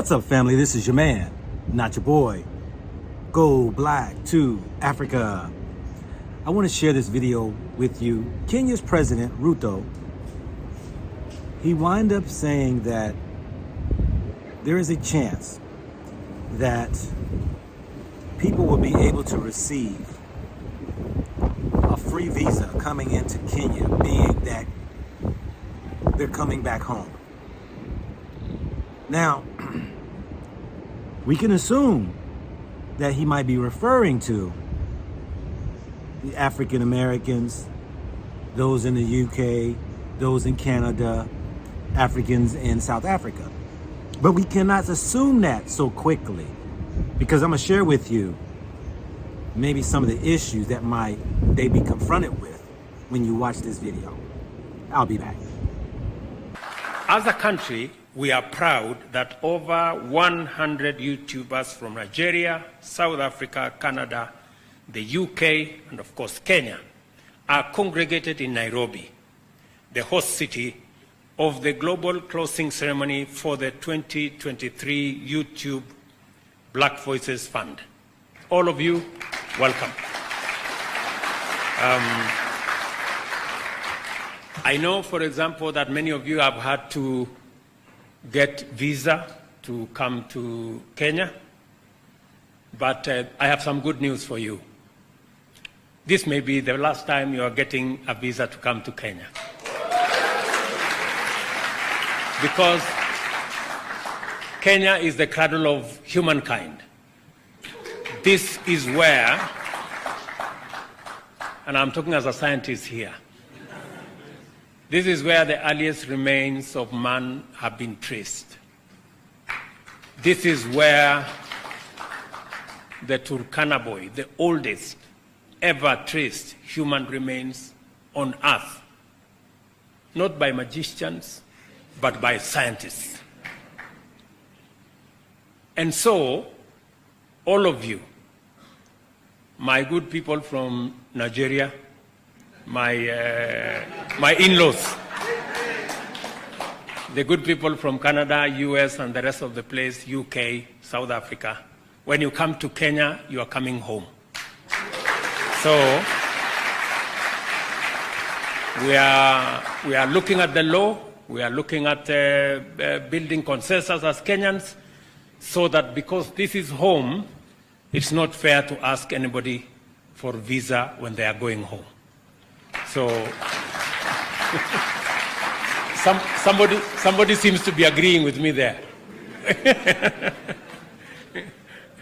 What's up, family? This is your man, not your boy. Go black to Africa. I want to share this video with you. Kenya's president, Ruto, he wound up saying that there is a chance that people will be able to receive a free visa coming into Kenya, being that they're coming back home. Now, we can assume that he might be referring to the African Americans, those in the UK, those in Canada, Africans in South Africa. But we cannot assume that so quickly, because I'm gonna share with you maybe some of the issues that they be confronted with when you watch this video. I'll be back. As a country, we are proud that over 100 YouTubers from Nigeria, South Africa, Canada, the UK, and of course Kenya, are congregated in Nairobi, the host city of the global closing ceremony for the 2023 YouTube Black Voices Fund. All of you, welcome. I know, for example, that many of you have had to get visa to come to Kenya, but I have some good news for you. This may be the last time you are getting a visa to come to Kenya. Because Kenya is the cradle of humankind. This is where, and I'm talking as a scientist here, this is where the earliest remains of man have been traced. This is where the Turkana boy, the oldest ever traced human remains on Earth, not by magicians, but by scientists. And so, all of you, my good people from Nigeria, my in-laws, the good people from Canada, US, and the rest of the place, UK, South Africa, when you come to Kenya, you are coming home. So, we are looking at the law, we are looking at building consensus as Kenyans, so that because this is home, it's not fair to ask anybody for visa when they are going home. So, somebody seems to be agreeing with me there.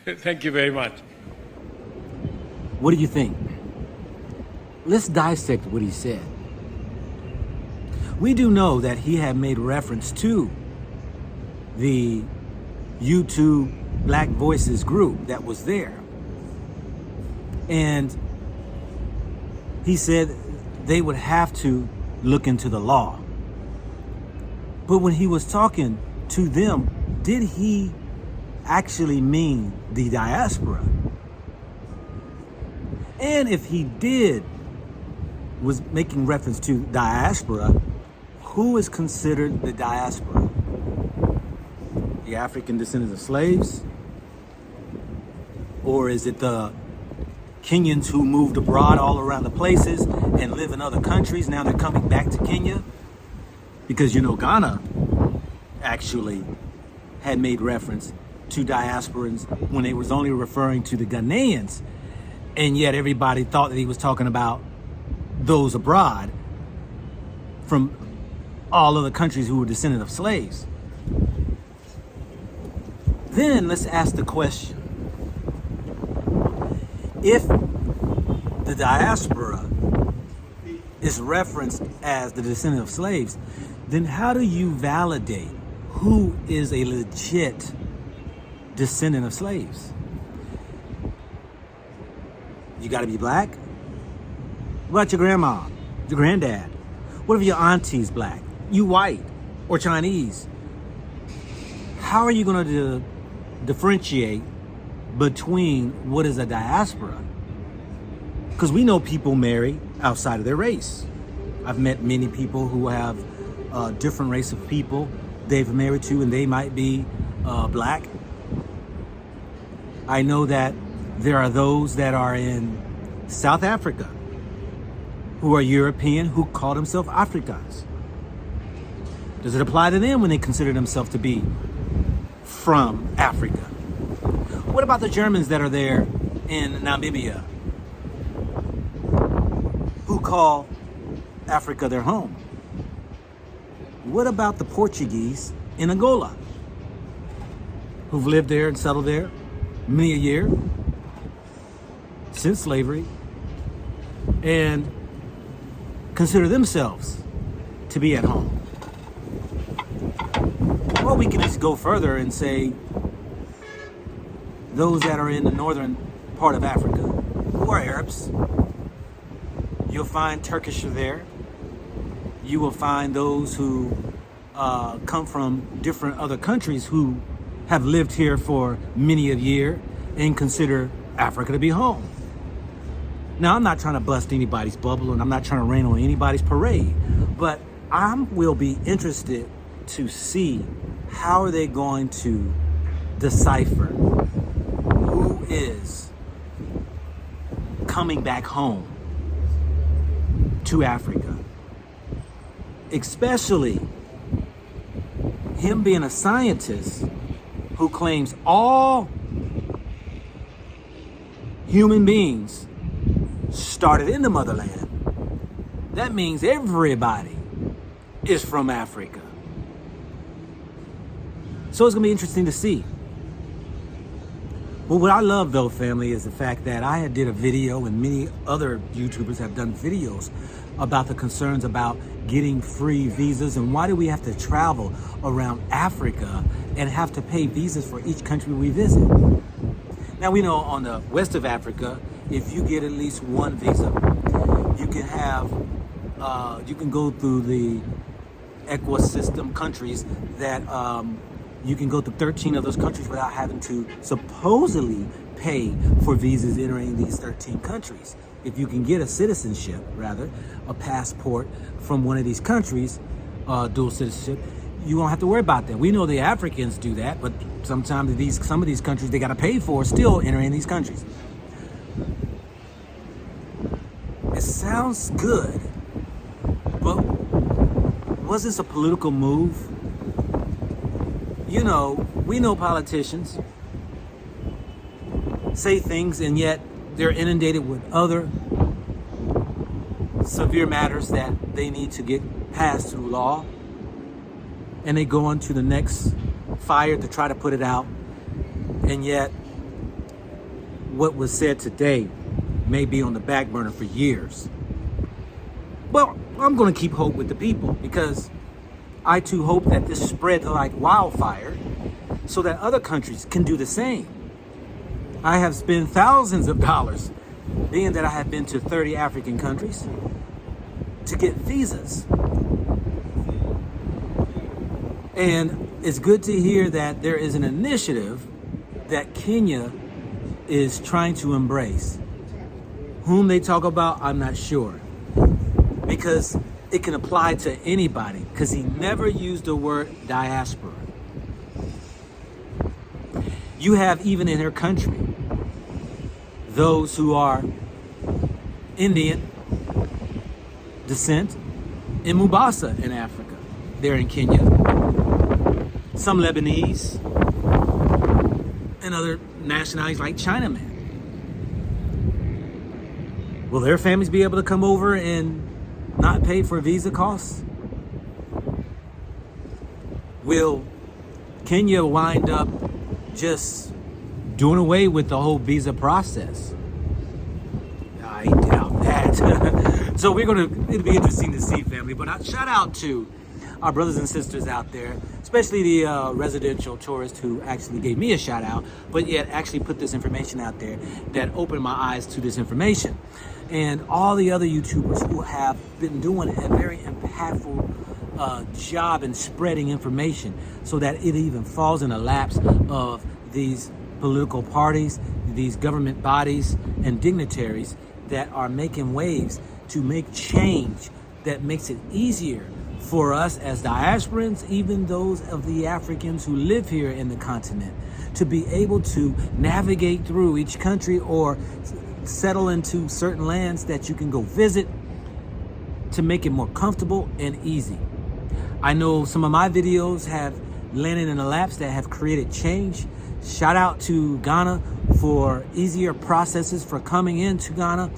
Thank you very much. What do you think? Let's dissect what he said. We do know that he had made reference to the YouTube Black Voices group that was there. And he said they would have to look into the law. But when he was talking to them, did he actually mean the diaspora? And if he was making reference to diaspora, who is considered the diaspora? The African descendants of slaves? Or is it the Kenyans who moved abroad all around the places and live in other countries? Now they're coming back to Kenya? Because you know Ghana actually had made reference to diasporans when they was only referring to the Ghanaians, and yet everybody thought that he was talking about those abroad from all other countries who were descendant of slaves. Then let's ask the question, if the diaspora is referenced as the descendant of slaves, then how do you validate who is a legit descendant of slaves? You gotta be black? What about your grandma, your granddad? What if your auntie's black? You white or Chinese? How are you gonna differentiate between what is a diaspora? Because we know people marry outside of their race. I've met many people who have a different race of people they've married to, and they might be black. I know that there are those that are in South Africa who are European who call themselves Afrikaans. Does it apply to them when they consider themselves to be from Africa? What about the Germans that are there in Namibia who call Africa their home? What about the Portuguese in Angola who've lived there and settled there many a year since slavery and consider themselves to be at home? Well, we can just go further and say those that are in the northern part of Africa who are Arabs. You'll find Turkish are there. You will find those who come from different other countries who have lived here for many a year and consider Africa to be home. Now, I'm not trying to bust anybody's bubble and I'm not trying to rain on anybody's parade, but I will be interested to see how are they going to decipher who is coming back home to Africa, especially him being a scientist who claims all human beings started in the motherland. That means everybody is from Africa. So it's gonna be interesting to see. But what I love though, family, is the fact that I did a video and many other YouTubers have done videos about the concerns about getting free visas and why do we have to travel around Africa and have to pay visas for each country we visit. Now we know on the west of Africa, if you get at least one visa, you can have, you can go through the ecosystem countries that you can go to 13 of those countries without having to supposedly pay for visas entering these 13 countries. If you can get a citizenship, rather, a passport from one of these countries, dual citizenship, you won't have to worry about that. We know the Africans do that, but sometimes some of these countries they got to pay for still entering these countries. It sounds good, but was this a political move? You know, we know politicians say things and yet they're inundated with other severe matters that they need to get passed through law. And they go on to the next fire to try to put it out. And yet, what was said today may be on the back burner for years. Well, I'm going to keep hope with the people because I too hope that this spreads like wildfire so that other countries can do the same. I have spent thousands of dollars, being that I have been to 30 African countries, to get visas. And it's good to hear that there is an initiative that Kenya is trying to embrace. Whom they talk about, I'm not sure. Because it can apply to anybody, because he never used the word diaspora. You have, even in her country, those who are Indian descent in Mombasa in Africa. They're in Kenya. Some Lebanese and other nationalities like Chinamen. Will their families be able to come over and not pay for visa costs? Will Kenya wind up just doing away with the whole visa process? I doubt that. So it'll be interesting to see, family. But shout out to our brothers and sisters out there, especially the residential tourists who actually gave me a shout out, but yet actually put this information out there that opened my eyes to this information. And all the other YouTubers who have been doing a very impactful job in spreading information so that it even falls in the laps of these political parties, these government bodies and dignitaries that are making waves to make change that makes it easier for us as diasporans, even those of the Africans who live here in the continent, to be able to navigate through each country or settle into certain lands that you can go visit, to make it more comfortable and easy. I know some of my videos have landed in the laps that have created change. Shout out to Ghana for easier processes for coming into Ghana,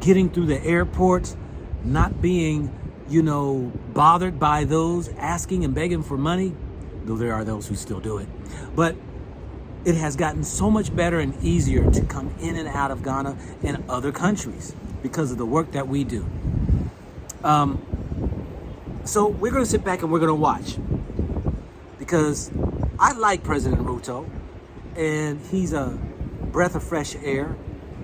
getting through the airport, not being, bothered by those asking and begging for money, though there are those who still do it. But it has gotten so much better and easier to come in and out of Ghana and other countries because of the work that we do. So we're going to sit back and we're going to watch, because I like President Ruto, and he's a breath of fresh air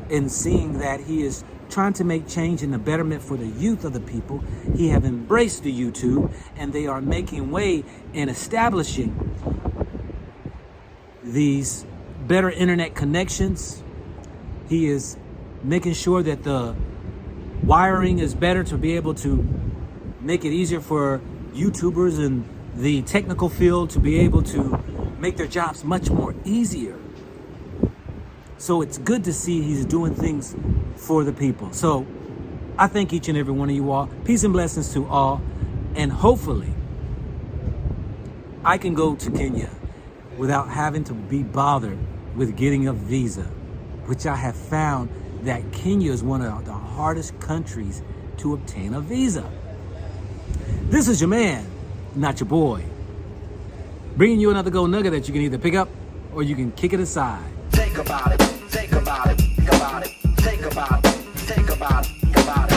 in seeing that he is trying to make change in the betterment for the youth of the people. He have embraced the YouTube, and they are making way in establishing these better internet connections. He is making sure that the wiring is better to be able to make it easier for YouTubers in the technical field to be able to make their jobs much more easier. So it's good to see he's doing things for the people. So I thank each and every one of you all. Peace and blessings to all. And hopefully I can go to Kenya without having to be bothered with getting a visa, which I have found that Kenya is one of the hardest countries to obtain a visa. This is your man, not your boy, bringing you another gold nugget that you can either pick up or you can kick it aside. Think about it, think about it, think about it, think about it, think about it, think about it.